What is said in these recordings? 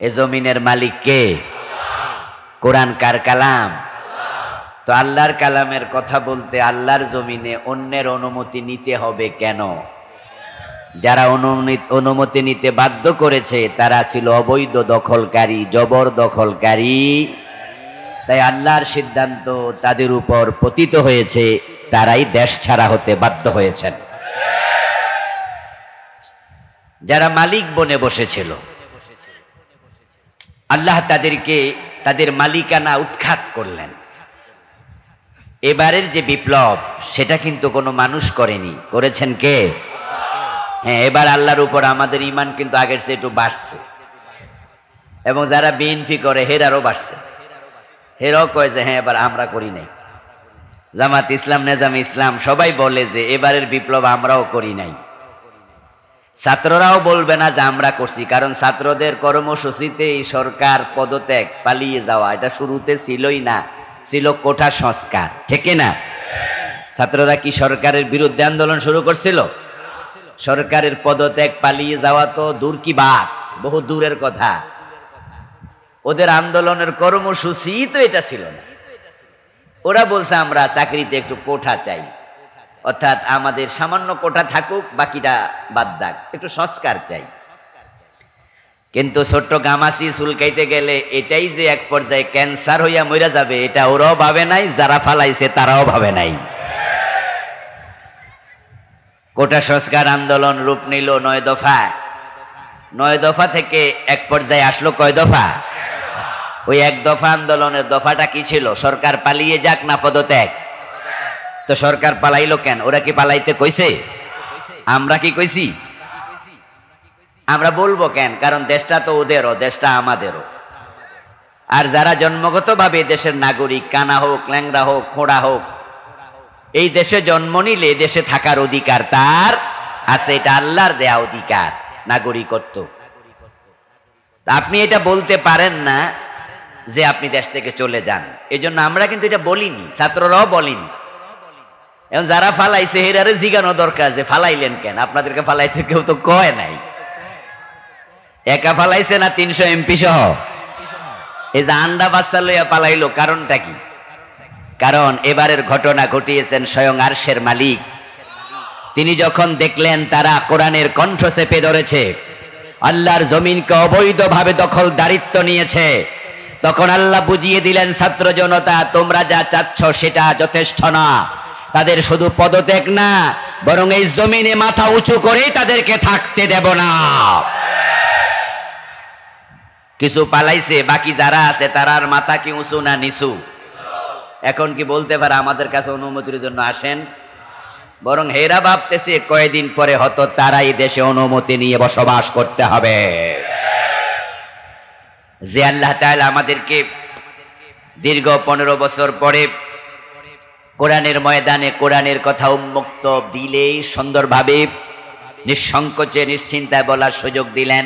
এ জমিনের মালিক কে? কোরআন কার কালাম? তো আল্লাহর কালামের কথা বলতে আল্লাহর জমিনে অন্যের অনুমতি নিতে হবে কেন? যারা অনুমতি নিতে বাধ্য করেছে তারা ছিল অবৈধ দখলকারী, জবরদখলকারী। তাই আল্লাহর সিদ্ধান্ত তাদের উপর পতিত হয়েছে, তারাই দেশ ছাড়া হতে বাধ্য হয়েছেন। যারা মালিক বনে বসেছিল, আল্লাহ তাদেরকে তাদের মালিকানা উৎখাত করলেন। এবারের যে বিপ্লব, সেটা কিন্তু কোনো মানুষ করেনি, করেছেন কে? হ্যাঁ, এবার আল্লাহর উপর আমাদের ঈমান কিন্তু আগের চেয়ে একটু বাড়ছে। এবং যারা বিএনপি করে হেরারও বাড়ছে। হেরাও কয় যে হ্যাঁ, এবার আমরা করি নাই। জামাত ইসলাম, নেজামে ইসলাম সবাই বলে যে এবারের বিপ্লব আমরাও করি নাই। ছাত্ররাও বলবে না যে আমরা করছি, কারণ ছাত্রদের কর্মসূচিতে এই সরকার পদত্যাগ, পালিয়ে যাওয়া, এটা শুরুতে ছিলই না, ছিল কোটা সংস্কার, ঠিক না? ছাত্ররা কি সরকারের বিরুদ্ধে আন্দোলন শুরু করছিল? সরকারের পদত্যাগ, পালিয়ে যাওয়া তো দূর কি বাত, বহু দূরের কথা। ওদের আন্দোলনের কর্মসূচি তো এটা ছিল না। ওরা বলছে আমরা চাকরিতে একটু কোঠা চাই, অর্থাৎ আমাদের সামান্য কোটা থাকুক, বাকিটা বাদ যাক, একটু সংস্কার চাই। কিন্তু ছোট্ট গামাসি চুলকাইতে গেলে এটাই যে এক পর্যায়ে ক্যান্সার হইয়া মইরা যাবে, এটা ওরাও ভাবে নাই, যারা ফালাইছে তারাও ভাবে নাই। কোটা সংস্কার আন্দোলন রূপ নিল 9 দফা। 9 দফা থেকে এক পর্যায়ে আসলো কয় দফা? ওই 1 দফা আন্দোলনের দফাটা কি ছিল? সরকার পালিয়ে যাক না পদত্যাগ? তো সরকার পালাইলো কেন? ওরা কি পালাইতে কইছে? আমরা কি কইছি? আমরা বলবো কেন? কারণ দেশটা তো ওদেরও, দেশটা আমাদেরও। আর যারা জন্মগতভাবে দেশের নাগরিক, কানা হোক, ল্যাংড়া হোক, খোঁড়া হোক, এই দেশে জন্ম নিলে দেশে থাকার অধিকার তার আছে। এটা আল্লাহর দেয়া অধিকার, নাগরিকত্ব। আপনি এটা বলতে পারেন না যে আপনি দেশ থেকে চলে যান। এই জন্য আমরা কিন্তু এটা বলিনি, ছাত্ররাও বলিনি। এখন যারা ফালাইছে হেরারে জিগানো দরকার যে ফালাইলেন কেন? আপনাদেরকে ফালাইতে কেউ তো কয় নাই। একা ফালাইছে না 300 এমপি সহ? এই যে আন্ডা বাচ্চা লইয়া পালাইলো, কারণটা কি? কারণ এবারের ঘটনা ঘটিয়েছেন স্বয়ং আরশের মালিক। তিনি যখন দেখলেন তারা কোরআনের কণ্ঠ চেপে ধরেছে, আল্লাহর জমিনকে অবৈধভাবে দখলদারিত্ব নিয়েছে, তখন আল্লাহ বুঝিয়ে দিলেন, ছাত্র জনতা, তোমরা যা চাচ্ছ সেটা যথেষ্ট না। তাদের শুধু পদত্যাগ না, বরং এই জমিনে মাথা উঁচু করেই তাদেরকে থাকতে দেব না। কিছু পালাইছে, বাকি যারা আছে তারার মাথা কি উঁচু না নিচু? এখন কি বলতে পারে আমাদের কাছে অনুমতির জন্য আসেন? বরং হেরা ভাবতেছে কয়েকদিন পরে হয়তো তারাই দেশে অনুমতি নিয়ে বসবাস করতে হবে। যে আল্লাহ তাআলা আমাদেরকে দীর্ঘ 15 বছর পরে কোরআনের ময়দানে কোরআনের কথা উন্মুক্ত দিলেই সুন্দরভাবে নিঃসংকোচে নিশ্চিন্তায় বলার সুযোগ দিলেন।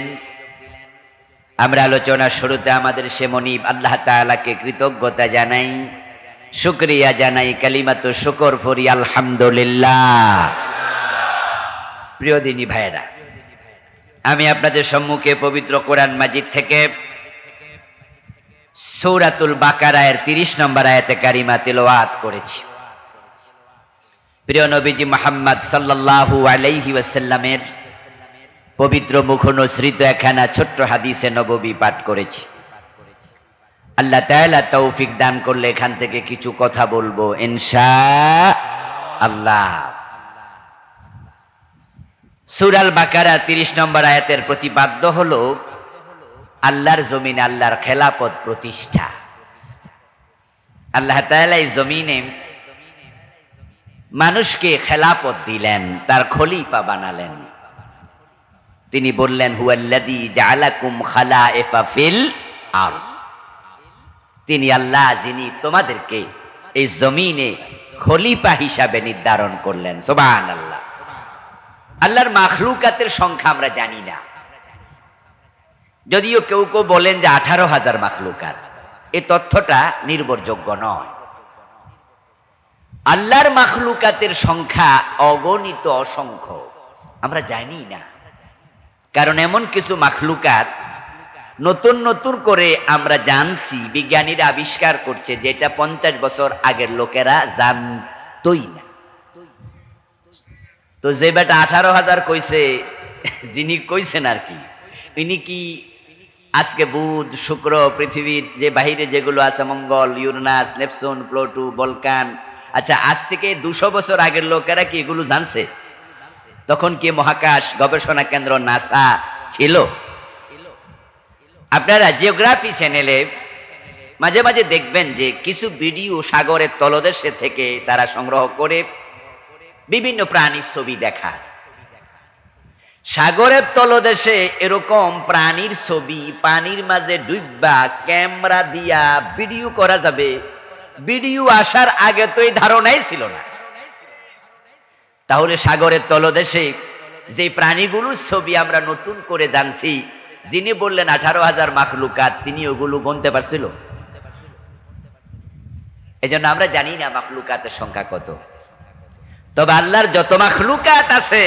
আমরা আলোচনার শুরুতে আমাদের সে মনিব আল্লাহ তাআলাকে কৃতজ্ঞতা জানাই, শুকরিয়া জানাই, কালিমাতু শুকর ফরি আলহামদুলিল্লাহ। প্রিয় দিনী ভাইরা, আমি আপনাদের সম্মুখে পবিত্র কোরআন মাজিদ থেকে সূরাতুল বাকারার 30 নম্বর আয়াতে কারিমা তিলাওয়াত করেছি। প্রিয় নবীজি মুহাম্মদ সাল্লাল্লাহু আলাইহি ওয়াসাল্লামের পবিত্র মুখনসৃত একখানা ছোট্ট হাদিসে নববী পাঠ করেছি। আল্লাহ তাআলা তৌফিক দান করলে এখান থেকে কিছু কথা বলবো ইনশাআল্লাহ। সূরা আল বাকারা 30 নম্বর আয়াতের প্রতিপাদ্য হলো আল্লাহর জমিনে আল্লাহর খেলাফত প্রতিষ্ঠা। আল্লাহ তাআলা এই জমিনে মানুষকে খেলাফত দিলেন, তার খলিফা বানালেন। তিনি বললেন, হুয়াল্লাযী জাআলাকুম খালায়েফা ফিল আরদ। তিনি আল্লাহ, যিনি তোমাদেরকে এই জমিনে খলিফা হিসাবে নির্ধারণ করলেন। সুবহানাল্লাহ। আল্লাহর মাখলুকাতের সংখ্যা আমরা জানি না, যদিও কেউ কেউ বলেন যে 18,000 মাখলুকাত। এই তথ্যটা নির্ভরযোগ্য নয়। আল্লাহর মাখলুকাতের সংখ্যা অগণিত, অসংখ্য, আমরা জানি না। কারণ এমন কিছু মাখলুকাত নতুন নতুন করে আমরা জানছি, বিজ্ঞানীরা আবিষ্কার করছে, যেটা 50 বছর আগের লোকেরা জানতই না। তো যে বেটা 18,000 কইছে, যিনি কইছেন আর কি, ইনি কি আজকে বুধ, শুক্র, পৃথিবীর যে বাহিরে যেগুলো আছে, মঙ্গল, ইউরেনাস, নেপচুন, প্লুটো, বলকান, আচ্ছা আজ থেকে 200 বছর আগের লোকেরা কি এগুলো জানছে? তখন কি মহাকাশ গবেষণা কেন্দ্র নাসা ছিল? আপনারা জিওগ্রাফি চ্যানেলে মাঝে মাঝে দেখবেন যে কিছু ভিডিও সাগরের তলদেশে থেকে তারা সংগ্রহ করে বিভিন্ন প্রাণীর ছবি দেখা। সাগরের তলদেশে এরকম প্রাণীর ছবি পানির মাঝে ডুববা ক্যামেরা দিয়া ভিডিও করা যাবে, ভিডিও আসার আগে তো এই ধারণাই ছিল না। তাহলে সাগরের তলদেশে যে প্রাণীগুলোর ছবি আমরা নতুন করে জানছি, যিনি বললেন 18,000 মাখলুকাত, তিনি ওগুলো গুনতে পারছিল? এজন্য আমরা জানি না মাখলুকাতের সংখ্যা কত। তবে আল্লাহর যত মাখলুকাত আছে,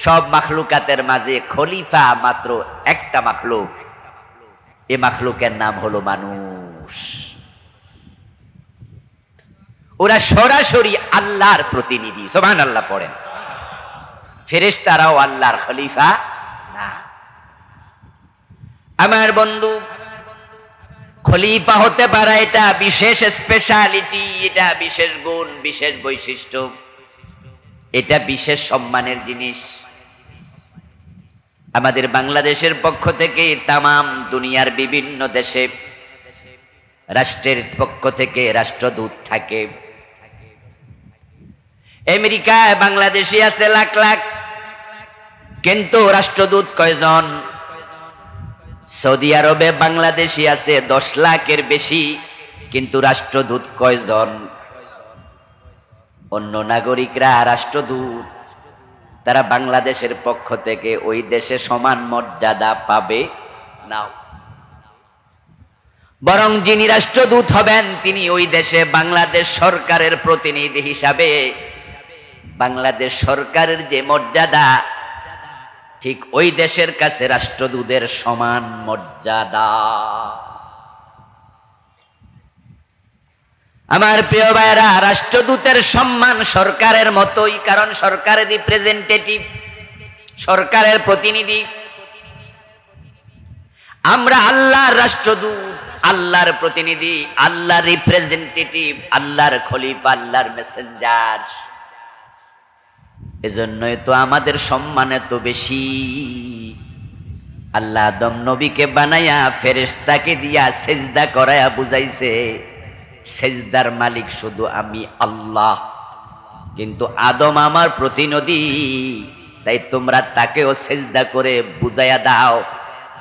সব মাখলুকাতের মাঝে খলিফা মাত্র একটা মাখলুক। এই মাখলুকের নাম হলো মানুষ। ওরা সরাসরি আল্লাহর প্রতিনিধি। সুবহানাল্লাহ পড়েন। ফেরেশতারাও আল্লাহর খলিফা না। আমার বন্ধু, খলিফা হতে পারা এটা বিশেষ স্পেশালিটি, এটা বিশেষ গুণ, বিশেষ বৈশিষ্ট্য, এটা বিশেষ সম্মানের জিনিস। আমাদের বাংলাদেশের পক্ষ থেকে তামাম দুনিয়ার বিভিন্ন দেশে রাষ্ট্রের পক্ষ থেকে রাষ্ট্রদূত থাকে। আমেরিকায় বাংলাদেশি আছে লাখ লাখ, কিন্তু রাষ্ট্রদূত কয়জন? সৌদি আরবে বাংলাদেশি আছে 10 লাখের বেশি, কিন্তু রাষ্ট্রদূত কয়জন? অন্য নাগরিকরা রাষ্ট্রদূত, তারা বাংলাদেশের পক্ষ থেকে ওই দেশে সমান মর্যাদা পাবে না। বরং যিনি রাষ্ট্রদূত হবেন তিনি ওই দেশে বাংলাদেশ সরকারের প্রতিনিধি হিসাবে বাংলাদেশ সরকারের যে মর্যাদা, ঠিক ওই দেশের কাছে রাষ্ট্রদূতের সমান মর্যাদা। আমার প্রিয় ভাইরা, রাষ্ট্রদূতের সম্মান সরকারের মতোই, কারণ সরকারের রিপ্রেজেন্টেটিভ, সরকারের প্রতিনিধি। আমরা আল্লাহর রাষ্ট্রদূত, আল্লাহর প্রতিনিধি, আল্লাহর রিপ্রেজেন্টেটিভ, আল্লাহর খলিফা, আল্লাহর মেসেঞ্জার। এজন্যই তো আমাদের সম্মান এত বেশি। আল্লাহ আদম নবীকে বানাইয়া ফেরেশতাকে দিয়া সেজদা করায়া বুঝাইছে, সেজদার মালিক শুধু আমি আল্লাহ, কিন্তু আদম আমার প্রতিনিধি, তাই তোমরা তাকেও সেজদা করে বুঝাইয়া দাও।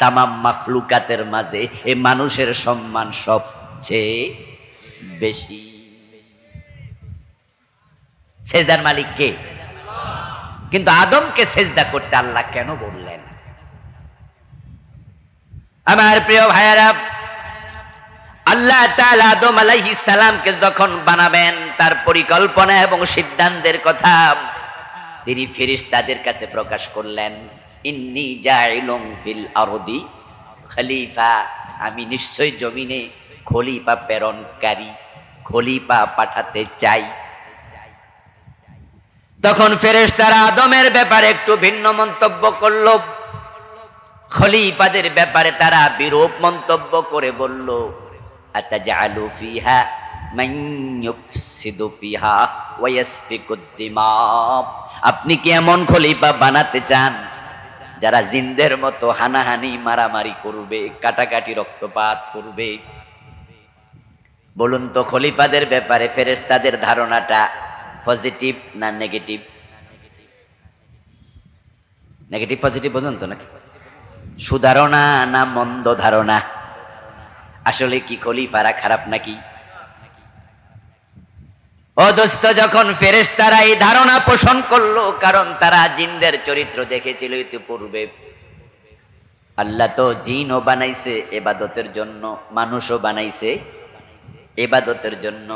তামাম মাখলুকাতের মাঝে এই মানুষের সম্মান সবচেয়ে বেশি। সেজদার মালিক কে? কিন্তু আদমকে সেজদা করতে আল্লাহ কেন বললেন? আমার প্রিয় ভাইয়েরা, আল্লাহ তাআলা আদম আলাইহিস সালামকে যখন বানাবেন, তার পরিকল্পনা এবং সিদ্ধান্তের কথা তিনি ফেরেশতাদের কাছে প্রকাশ করলেন। ইন্নী জাইলুন ফিল আরদি খলিফা, আমি নিশ্চয় জমিনে খলিফা প্রেরণকারী, খলিফা পাঠাতে চাই। তখন ফেরেশতারা আদমের ব্যাপারে একটু ভিন্ন মন্তব্য করল, খলিফাদের ব্যাপারে তারা বিরূপ মন্তব্য করে বলল, আতাজআলু ফিহা মান ইউফসিদু ফিহা ওয়া ইয়াসফিকুদ দিমা, আপনি কি এমন খলিফা বানাতে চান যারা জিনদের মতো হানাহানি, মারামারি করবে, কাটাকাটি, রক্তপাত করবে? বলুন তো, খলিফাদের ব্যাপারে ফেরেশতাদের ধারণাটা পজিটিভ না নেগেটিভ? নেগেটিভ পজিটিভ বুঝুন তো নাকি? সুধারণা না মন্দ ধারণা? আসলে কি খলিফারা খারাপ নাকি? ও দোস্ত, যখন ফেরেশতারা এই ধারণা পোষণ করলো, কারণ তারা জিনদের চরিত্র দেখেছিল ইতিপূর্বে। আল্লাহ তো জিনও বানাইছে ইবাদতের জন্য, মানুষও বানাইছে ইবাদতের জন্য,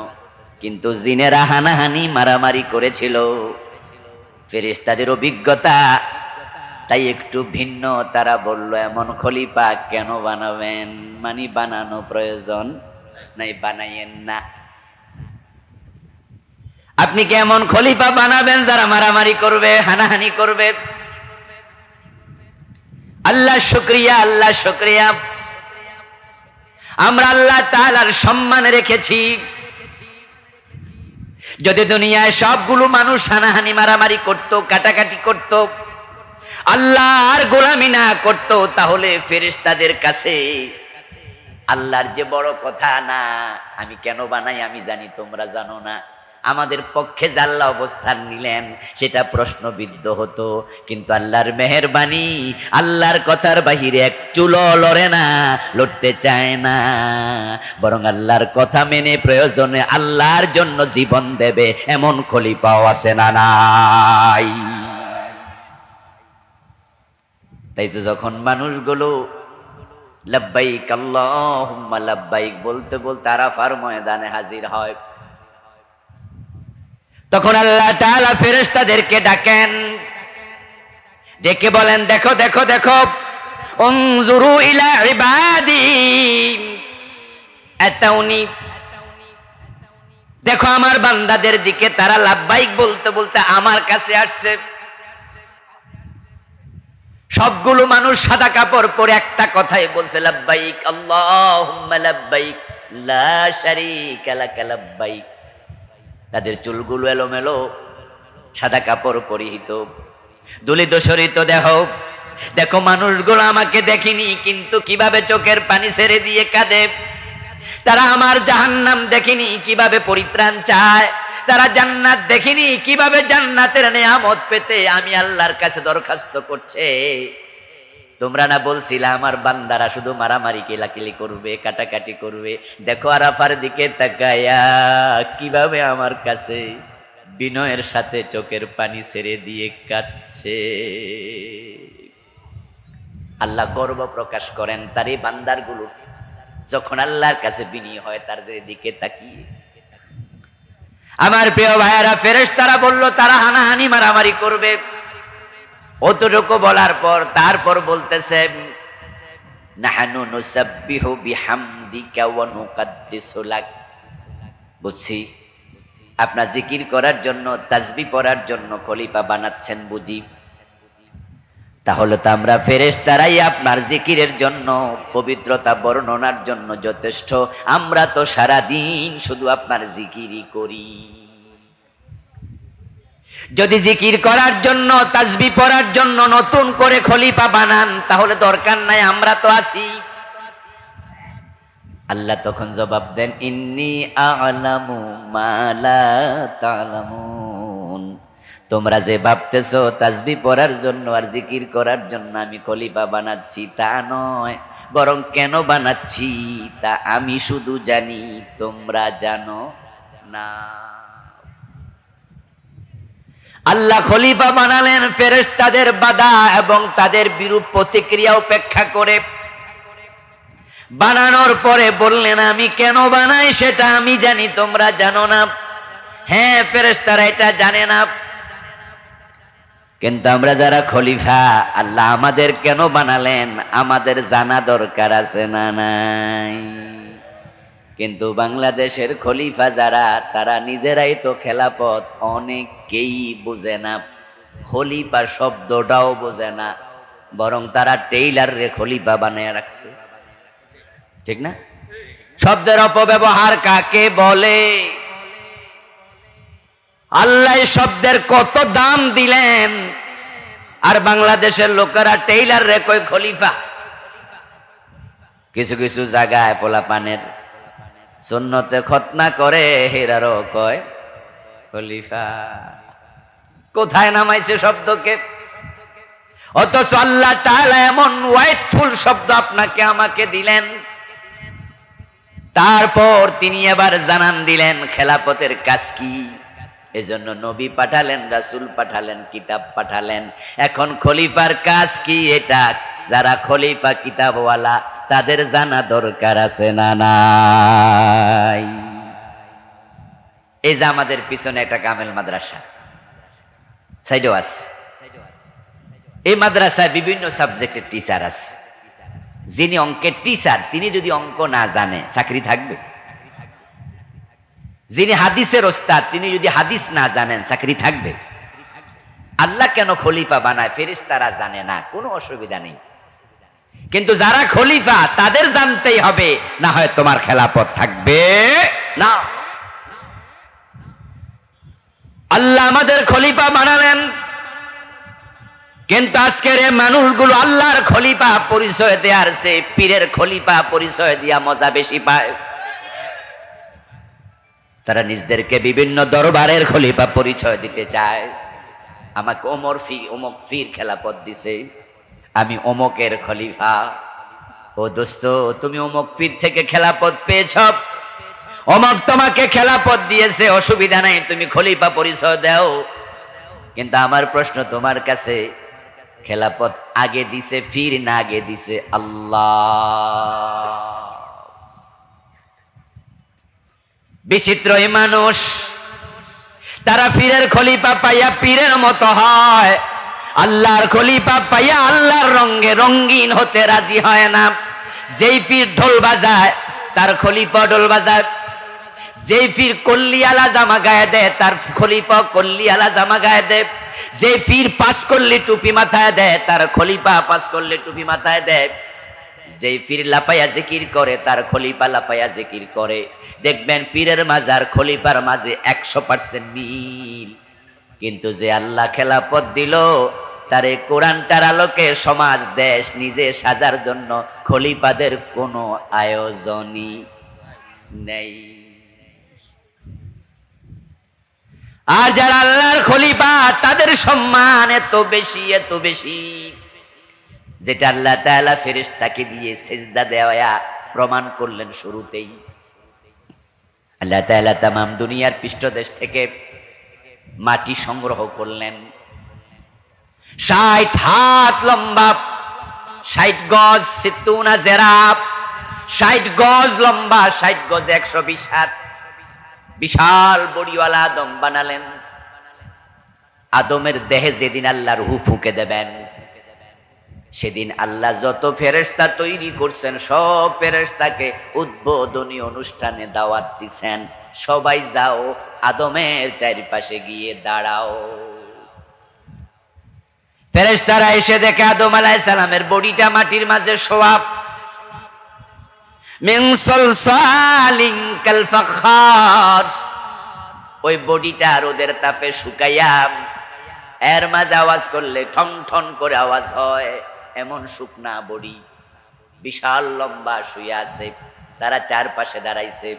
কিন্তু জিনেরা হানাহানি, মারামারি করেছিল। ফেরেশতাদের অভিজ্ঞতা তাই একটু ভিন্ন তারা বলল, এমন খলিফা কেন বানাবেন, মানে বানানো প্রয়োজন নাই, বানাইয়েন না। আপনি কি এমন খলিফা বানাবেন যারা মারামারি করবে, হানাহানি করবে? আল্লাহ শুকরিয়া, আল্লাহ শুকরিয়া, আমরা আল্লাহ তাআলার সম্মান রেখেছি। যদি দুনিয়ায় সবগুলো মানুষ হানাহানি মারামারি করত, কাটাকাটি করত, আল্লাহর গোলামি না করত, তাহলে ফেরেশতাদের কাছে আল্লাহর যে বড় কথা না, আমি কেন বানাই আমি জানি, তোমরা জানো না, আমাদের পক্ষে যে আল্লাহ অবস্থান নিলেন সেটা প্রশ্নবিদ্ধ হতো। কিন্তু আল্লাহর মেহেরবানি, আল্লাহর কথার বাহিরে এক চুলো লড়ে না, লড়তে চায় না, বরং আল্লাহর কথা মেনে প্রয়োজনে আল্লাহর জন্য জীবন দেবে এমন খলিফাও আছে না নাই? তাই তো যখন মানুষগুলো লাব্বাইক আল্লাহুম্মা লাব্বাইক বলতে বলতে আরাফার ময়দানে হাজির হয়, তখন আল্লাহ তাআলা ফেরেশতাদেরকে ডাকেন, ডেকে বলেন, দেখো দেখো দেখো, উনজুরু ইলা ইবাদি আতাউনি, দেখো আমার বান্দাদের দিকে, তারা লাব্বাইক বলতে বলতে আমার কাছে আসছে। সবগুলো মানুষ সাদা কাপড় পরে একটা কথাই বলছে, লাব্বাইক আল্লাহুম্মা লাব্বাইক লা শারীকা লাকা লাব্বাইক। তাদের চুলগুলো এলোমেলো, সাদা কাপড় পরিহিত, দুলিত শরিত দেহ। দেখো মানুষগুলো আমাকে দেখেনি, কিন্তু কিভাবে চোখের পানি ছেড়ে দিয়ে কাঁদে। তারা আমার জাহান্নাম দেখেনি, কিভাবে পরিত্রাণ চায়। তারা জান্নাত দেখেনি, কিভাবে জান্নাতের নেয়ামত পেতে আমি আল্লাহর কাছে দরখাস্ত করছে। তোমরা না বলছিলা আমার বান্দারা শুধু মারামারি কেলাকেলি করবে, কাটাকাটি করবে? দেখো আরাফার দিকে তাকায়া কিভাবে আমার কাছে বিনয়ের সাথে চোখের পানি ছেড়ে দিয়ে কাঁদছে। আল্লাহ গর্ব প্রকাশ করেন তার এই বান্দারগুলো যখন আল্লাহর কাছে বিনয়ী হয়, তার যে দিকে তাকিয়ে। আমার প্রিয় ভাইয়েরা, ফেরেশতারা বলল তারা হানাহানি মারামারি করবে। অতটুকু বলার পর তারপর বলতেছে, নাহানু নুসাব্বিহু বিহামদিকা ওয়া নুকাদ্দিসু লাক। বুঝছি আপনার জিকির করার জন্য, তাসবিহ পড়ার জন্য খলিফা বানাচ্ছেন বুঝি। তাহলে তো আমরা ফেরেশতারাই আপনার জিকিরের জন্য, পবিত্রতা বর্ণনার জন্য যথেষ্ট। আমরা তো সারা দিন শুধু আপনার জিকিরই করি। যদি জিকির করার জন্য, তাসবিহ পড়ার জন্য নতুন করে খলিফা বানান, তাহলে দরকার নাই, আমরা তো আছি। আল্লাহ তখন জবাব দেন, ইন্নী আ'লামু মা লা তা'লামুন। তোমরা যে ভাবতেছো তাসবিহ পড়ার জন্য আর জিকির করার জন্য আমি খলিফা বানাচ্ছি, তা নয়, বরং কেন বানাচ্ছি তা আমি শুধু জানি, তোমরা জানো না। আল্লাহ খলিফা বানালেন ফেরেশতাদের বাধা এবং তাদের বিরূপ প্রতিক্রিয়া উপেক্ষা করে। বানানোর পরে বললেন, আমি কেন বানাই সেটা আমি জানি, তোমরা জানো না। হ্যাঁ, ফেরেশতারা এটা জানে না, কিন্তু আমরা যারা খলিফা, আল্লাহ আমাদের কেন বানালেন আমাদের জানা দরকার আছে না নাই? কিন্তু বাংলাদেশের খলিফা যারা, তারা নিজেরাই তো খেলাপথ, অনেকেই বোঝে না, খলিফা শব্দটাও বোঝে না, বরং তারা টেইলার রে খলিফা বানিয়ে রাখছে। ঠিক না? শব্দের অপব্যবহার কাকে বলে? আল্লাহ শব্দের কত দাম দিলেন, আর বাংলাদেশের লোকেরা টেইলার রে কয় খলিফা। কিছু কিছু জায়গায় পোলাপানের সুন্নতে খতনা করে, হেরারও কয় খলিফা। কোথায় নামাইছে শব্দকে? অথচ আল্লাহ তাআলা এমন ওয়াইটফুল শব্দ আপনাকে আমাকে দিলেন, তারপর তিনি এবার জানান দিলেন খেলাফতের কাজ কি। এজন্য নবী পাঠালেন, রাসূল পাঠালেন, কিতাব পাঠালেন। এখন খলিফার কাজ কি, এটা যারা খলিফা কিতাবওয়ালা তাদের জানা দরকার আছে না নাই? এই যে আমাদের পিছনে একটা কামেল মাদ্রাসা, সাইডও আছে, এই মাদ্রাসায় বিভিন্ন সাবজেক্টের টিচার আছে। যিনি অঙ্কের টিচার তিনি যদি অঙ্ক না জানে চাকরি থাকবে? যিনি হাদিসের ওস্তাদ তিনি যদি হাদিস না জানেন চাকরি থাকবে? আল্লাহ কেন খলিফা বানায়? ফেরেশতারা জানে না, কোনো অসুবিধা নেই, কিন্তু যারা খলিফা তাদের জানতেই হবে, না হয় তোমার খেলাফত থাকবে না। আল্লাহ আমাদের খলিফা বানালেন, কিন্তু আজকের এই মানুষগুলো আল্লাহর খলিফা পরিচয় দেওয়ার চেয়ে পীরের খলিফা পরিচয় দিয়া মজা বেশি পায়। তারা নিজেদেরকে বিভিন্ন দরবারের খলিফা পরিচয় দিতে চায়। আমাকে অমুক পীর খেলাফত দিছে, আমি অমুকের খলিফা। ও দোস্ত, তুমি অমুক পীর থেকে খেলাফত পেয়েছ, অমুক তোমাকে খেলাফত দিয়েছে, অসুবিধা নাই, তুমি খলিফা পরিচয় দাও। কিন্তু আমার প্রশ্ন তোমার কাছে, খেলাফত আগে দিছে পীর না আগে দিছে আল্লাহ? বিচিত্রই মানুষ, তারা পীরের খলিফা পাইয়া পীরের মতো হয়, আল্লাহর খলিফা পাইয়া আল্লাহর রঙে রঙিন হতে রাজি হয় না। যেই পীর ঢোল বাজায় তার খলিফা ঢোল বাজায়, যেই পীর কল্লিয়ালা জামা গায়ে দেয় তার খলিফা কল্লিয়ালা জামা গায়ে দেয়, যে পীর পাস করলে টুপি মাথায় দেয় তার খলিফা পাস করলে টুপি মাথায় দেয়, যে পীর লাপায়া জিকির করে তার খলিফা লাপায়া জিকির করে। দেখবেন পীরের মাঝে আর খলিফার মাঝে 100% মিল। কিন্তু যে আল্লাহ খেলাফত দিল তার এই কোরআনটার আলোকে সমাজ দেশ নিজে সাজার জন্য খলিফাদের কোনো আয়োজনই নেই। আর যারা আল্লাহর খলিফা তাদের সম্মান এত বেশি এত বেশি, যেটা আল্লাহ তাআলা ফেরেশতাকে দিয়ে সিজদা দেওয়া প্রমাণ করলেন শুরুতেই। আল্লাহ তাআলা তামাম দুনিয়ার পৃষ্ঠদেশ থেকে মাটি সংগ্রহ করলেন, 60 হাত লম্বা, 60 গজ, 60 জেরাব, 60 গজ লম্বা, 60 গজ 120 হাত, বিশাল বড়িওয়ালা আদম বানালেন। আদমের দেহে যেদিন আল্লাহ রূহ ফুঁকে দেবেন, সেদিন আল্লাহ যত ফেরেশতা তৈরি করছেন সব ফেরেশতাকে উদ্বোধনী অনুষ্ঠানে দাওয়াত দিছেন, সবাই যাও আদমের চারপাশে গিয়ে দাঁড়াও। ফেরেশতারা এসে দেখে আদম আলাইহিস সালামের বডিটা মাটির মাঝে শোয়া, মিন সালসালিন কাল ফাখার, ওই বডিটা রোদের তাপে শুকাইয়া এর মাঝে আওয়াজ করলে ঠন ঠন করে আওয়াজ হয়, এমন শুকনা বডি, বিশাল লম্বা শুয়ে আছে। তারা চারপাশে দাঁড়াইছে।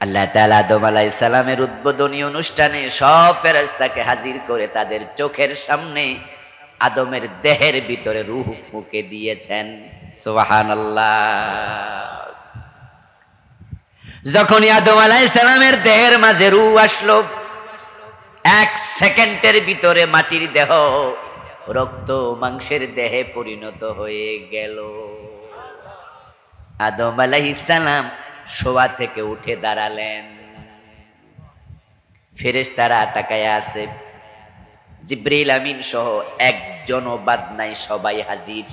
আল্লাহ তাআলা আদম আলাইহিস সালামের উদ্বোধনী অনুষ্ঠানে সব ফেরেশতাকে হাজির করে তাদের চোখের সামনে আদমের দেহের ভিতরে রূহ ফুঁকে দিয়েছেন। সুবহানাল্লাহ। যখনই আদম আলাইহিস সালামের দেহের মাঝে রূহ আসলো, 1 সেকেন্ডের ভিতরে মাটির দেহ রক্ত মাংসের দেহে পরিণত হয়ে গেল। আদম আলাইহিস সালাম শোয়া থেকে উঠে দাঁড়ালেন। ফেরেশতারা তাকায়া আছে, জিবরিল আমিন সহ একজনও বাদ নাই, সবাই হাজির।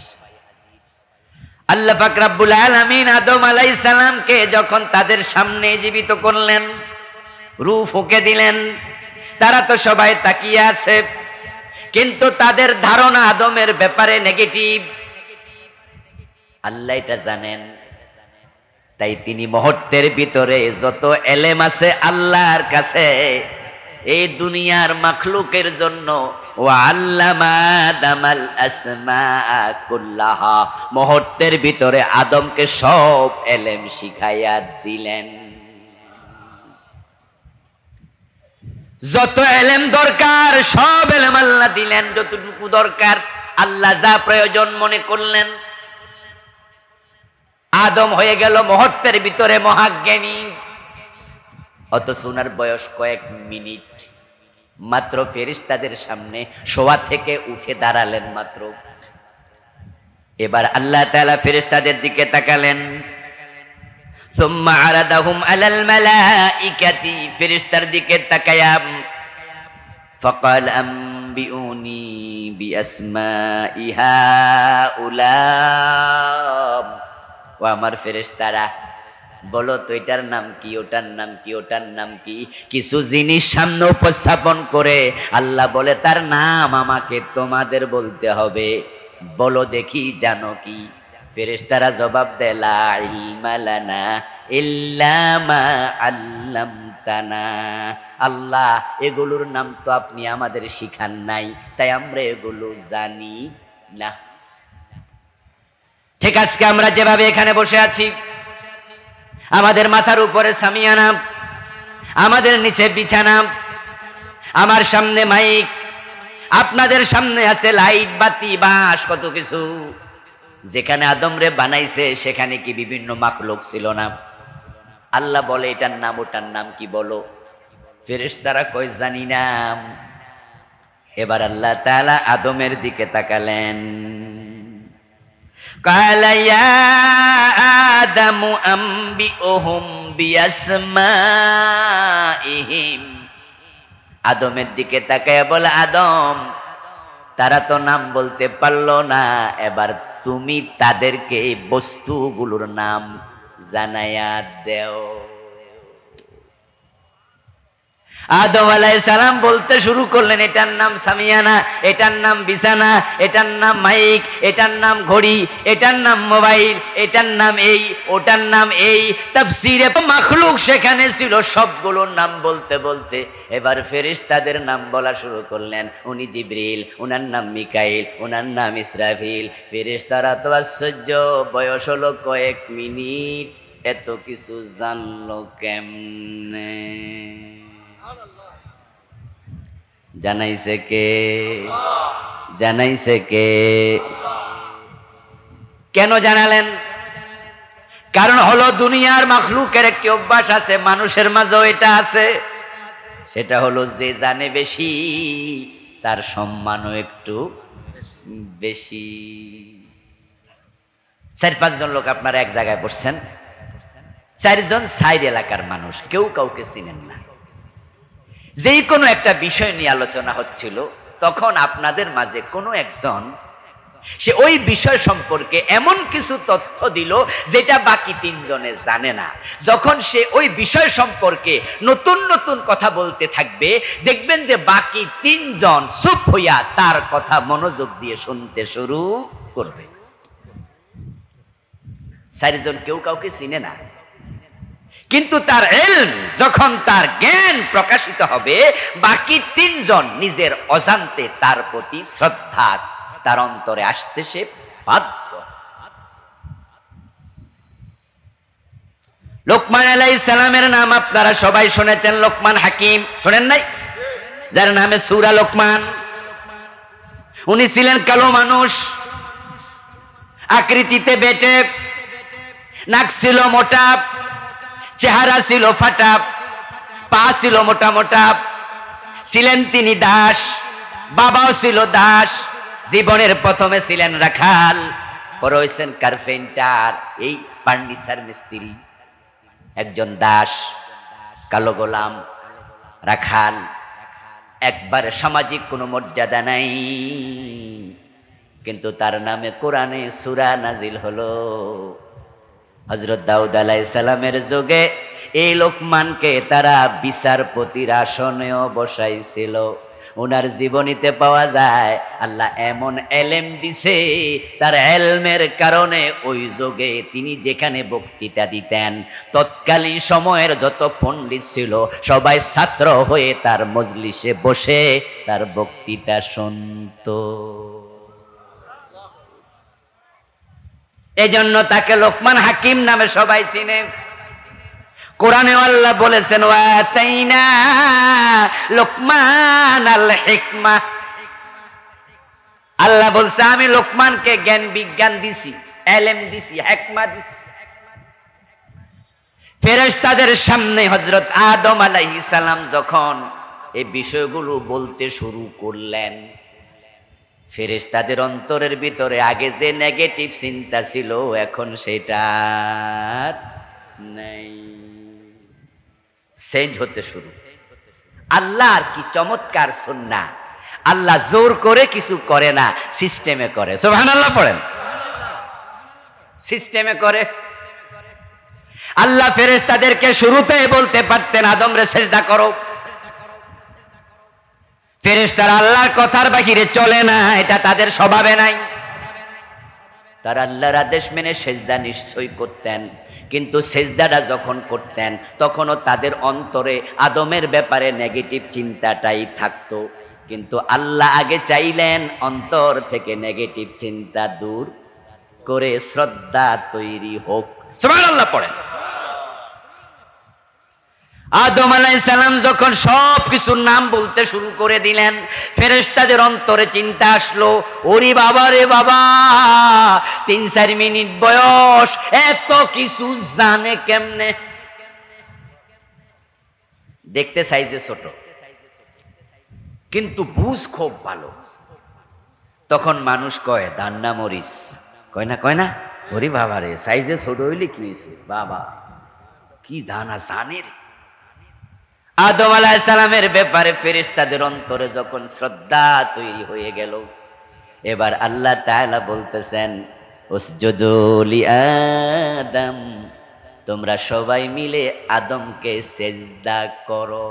আল্লাহ পাক রব্বুল আলামিন আদম আলাইহিস সালামকে যখন তাদের সামনে জীবিত করলেন, রূহ ফুঁকে দিলেন, তারা তো সবাই তাকিয়ে আছে, কিন্তু তাদের ধারণা আদমের ব্যাপারে নেগেটিভ। আল্লাহ এটা জানেন, তাই তিনি মুহূর্তের ভিতরে যত এলেম আছে আল্লাহর কাছে এই দুনিয়ার মাখলুকের জন্য, ওয়া আল্লামা আদামাল আসমাআ কুল্লাহা, মুহূর্তের ভিতরে আদমকে সব এলেম শিখাইয়া দিলেন। যত এলেম দরকার সব এলেম আল্লাহ দিলেন, যতটুকু দরকার আল্লাহ যা প্রয়োজন মনে করলেন। আদম হয়ে গেল মুহূর্তের ভিতরে মহাজ্ঞানী। অথচ ওনার বয়স কয়েক মিনিট, মাত্র ফেরেশতাদের সামনে শোয়া থেকে উঠে দাঁড়ালেন মাত্র। এবার আল্লাহ তাআলা ফেরেশতাদের দিকে তাকালেন, সুম্মা আরাদাহুম আলাল মালাইকাতি, ফেরেশতার দিকে তাকায়া ফাকাল আম্বিউনি বিআসমাই হাউলা। ও আমার ফেরেশতারা, বলো তো এটার নাম কি, ওটার নাম কি, ওটার নাম কি। কিছু জিনিস সামনে উপস্থাপন করে আল্লাহ বলে তার নাম আমাকে তোমাদের বলতে হবে, বলো দেখি জানো কি। ফেরেশতারা জবাব দেয় লা ইলমা লানা ইল্লা মা আল্লামতানা। আল্লাহ এগুলোর নাম তো আপনি আমাদের শিখান নাই, তাই আমরা এগুলো জানি না। ঠিক আজকে আমরা যেভাবে এখানে বসে আছি, আমাদের মাথার উপরে সামিয়ানা, আমাদের নিচে বিছানা, আমার সামনে মাইক, আপনাদের সামনে আছে লাইট বাতি বাঁশ কত কিছু। যেখানে আদম রে বানাইছে সেখানে কি বিভিন্ন মাখলুক ছিল না? আল্লাহ বলে এটার নাম ওটার নাম কি বলো। ফেরেশতারা কই জানি না। এবার আল্লাহ তাআলা আদমের দিকে তাকালেন। قال يا آدم أنبئهم بأسمائهم। আদমের দিকে তাকায় বলে আদম, তারা তো নাম বলতে পারলো না, এবার তুমি তাদেরকে এই বস্তুগুলোর নাম জানায়া দেও। আদম আলাইহিস সালাম বলতে শুরু করলেন, এটার নাম সামিয়ানা, এটার নাম বিছানা, এটার নাম মাইক, এটার নাম ঘড়ি, এটার নাম মোবাইল, এটার নাম এই, ওটার নাম এই। তাফসীরে মাখলুক সেখানে ছিল, সবগুলোর নাম বলতে বলতে এবার ফেরেশতাদের নাম বলা শুরু করলেন। উনি জিবরিল, উনার নাম মিকাইল, উনার নাম ইসরাফিল। ফেরেশতারা তো আশ্চর্য, বয়স হলো কয়েক মিনিট, এত কিছু জানলো কেমনে? জানাইছে কে? জানাইছে কে? কেন জানালেন? কারণ হলো দুনিয়ার মাখলুকের একটি অভ্যাস আছে, মানুষের মাঝেও এটা আছে, সেটা হলো যে জানে বেশি তার সম্মানও একটু বেশি। 4-5 জন লোক আপনারা এক জায়গায় বসছেন, 4 জন 4 এলাকার মানুষ, কেউ কাউকে চিনেন না। যেই কোনো একটা বিষয় নিয়ে আলোচনা হচ্ছিল, তখন আপনাদের মাঝে কোনো একজন সে ওই বিষয় সম্পর্কে এমন কিছু তথ্য দিল যেটা বাকি 3 জনে জানে না। যখন সে ওই বিষয় সম্পর্কে নতুন নতুন কথা বলতে থাকবে, দেখবেন যে বাকি 3 জন চুপ হইয়া তার কথা মনোযোগ দিয়ে শুনতে শুরু করবে। 4 জন কেউ কাউকে চিনে না, কিন্তু তার ইলম, যখন তার জ্ঞান প্রকাশিত হবে, বাকি 3 জন নিজের অজান্তে তার প্রতি শ্রদ্ধা তার অন্তরে আসতে সে বাধ্য। লোকমান আলাইহিস সালামের নাম আপনারা সবাই শুনেছেন, লোকমান হাকিম, শুনেন নাই? যার নামে সূরা লোকমান। উনি ছিলেন কালো মানুষ, আকৃতিতে বেটে, নাক ছিল মোটা, চেহারা ছিল ফাটা, পা ছিল মোটা মোটা। ছিলেন তিনি দাস, বাবাও ছিল দাস। জীবনের প্রথমে ছিলেন রাখাল, পরে হয়েছেন কার্পেন্টার, এই ফার্নিচার মিস্ত্রি। একজন দাস, কালো গোলাম, রাখাল, একবারে সামাজিক কোনো মর্যাদা নাই, কিন্তু তার নামে কোরআনে সূরা নাজিল হলো। হযরত দাউদ আলাইহিস সালামের যুগে এই লোকমানকে তারা বিচারপতির আসনেও বসাইছিল। ওনার জীবনীতে পাওয়া যায় আল্লাহ এমন এলেম দিছে, তার এলমের কারণে ওই যুগে তিনি যেখানে বক্তৃতা দিতেন, তৎকালীন সময়ের যত পণ্ডিত ছিল সবাই ছাত্র হয়ে তার মজলিসে বসে তার বক্তৃতা শুনত। এজন্য তাকে লোকমান হাকিম নামে সবাই চিনে। কোরআনে আল্লাহ বলেছেন, ওয়াতাইনা লোকমান আল হিকমা। আল্লাহ বলছে আমি লোকমানকে জ্ঞান বিজ্ঞান দিছি, এলেম দিছি, হিকমা দিছি। ফেরেশতাদের সামনে হযরত আদম আলাইহিস সালাম যখন এই বিষয়গুলো বলতে শুরু করলেন, ফেরেশতাদের অন্তরের ভিতরে আগে যে নেগেটিভ চিন্তা ছিল এখন সেটা নাই, চেঞ্জ হতে শুরু। আল্লাহর কি চমৎকার সুন্নাহ! আল্লাহ জোর করে কিছু করে না, সিস্টেমে করে। সুবহানাল্লাহ পড়েন। সিস্টেমে করে। আল্লাহ ফেরেশতাদেরকে শুরুতে বলতে পারতেন আদমরে সিজদা করো, ফেরেশতারা আল্লাহর কথার বাহিরে চলে না, এটা তাদের স্বভাবে নাই। তারা আল্লাহর আদেশ মেনে সিজদা নিশ্চয়ই করতেন, কিন্তু সিজদাটা যখন করতেন তখনও তাদের অন্তরে আদমের ব্যাপারে নেগেটিভ চিন্তাটাই থাকতো। কিন্তু আল্লাহ আগে চাইলেন অন্তর থেকে নেগেটিভ চিন্তা দূর করে শ্রদ্ধা তৈরি হোক। সুবহানাল্লাহ পড়েন। আদম আলাইহিস সালাম যখন সব কিছুর নাম বলতে শুরু করে দিলেন, ফেরেশতাদের অন্তরে চিন্তা আসলো, ওরে বাবা রে বাবা, 3-4 মিনিট বয়স, এত কিছু জানে কেমনে? দেখতে সাইজে ছোট, কিন্তু বুঝ খুব ভালো। তখন মানুষ কয় দান্না মরিচ, কয় না, ওরে বাবা রে, সাইজে ছোট হইলে কি হয়েছে, বাবা কি দানা জানে রে। আদম আলাইহিস সালামের ব্যাপারে ফেরেশতাদের অন্তরে যখন শ্রদ্ধা তৈরি হয়ে গেল, এবার আল্লাহ তাআলা বলতেছেন উসজুদু লি আদম, তোমরা সবাই মিলে আদমকে সিজদা করো।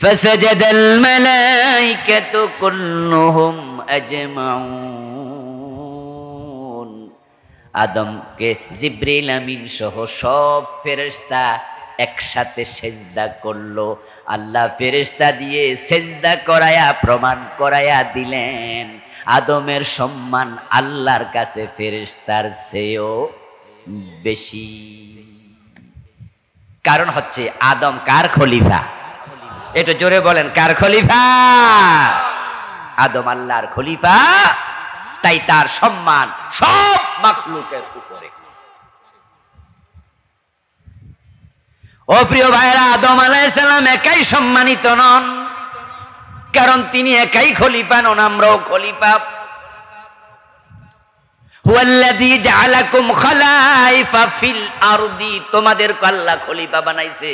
ফাসাজাদাল মালাইকাতু কুল্লুহুম আজমাউন, আদমকে জিবরিল আমিন সহ সব ফেরেশতা একসাথে সেজদা করলো। আল্লাহ ফেরেশতা দিয়ে সেজদা করায়া প্রমাণ করায়া দিলেন আদমের সম্মান আল্লাহর কাছে ফেরেশতার চেয়েও বেশি। কারণ হচ্ছে আদম কার খলিফা? একটু জোরে বলেন, কার খলিফা? আদম আল্লাহর খলিফা, তাই তার সম্মান সব মাখলুকের উপরে। ও প্রিয় ভাইরা, আদম আলাইহিস সালাম একাই সম্মানিত নন, কারণ তিনি একাই খলিফা নন, আমরাও খলিফা। হুয়াল্লাযী জাআলাকুম খালাইফা ফিল আরদি, তোমাদেরকে আল্লাহ খলিফা বানাইছে,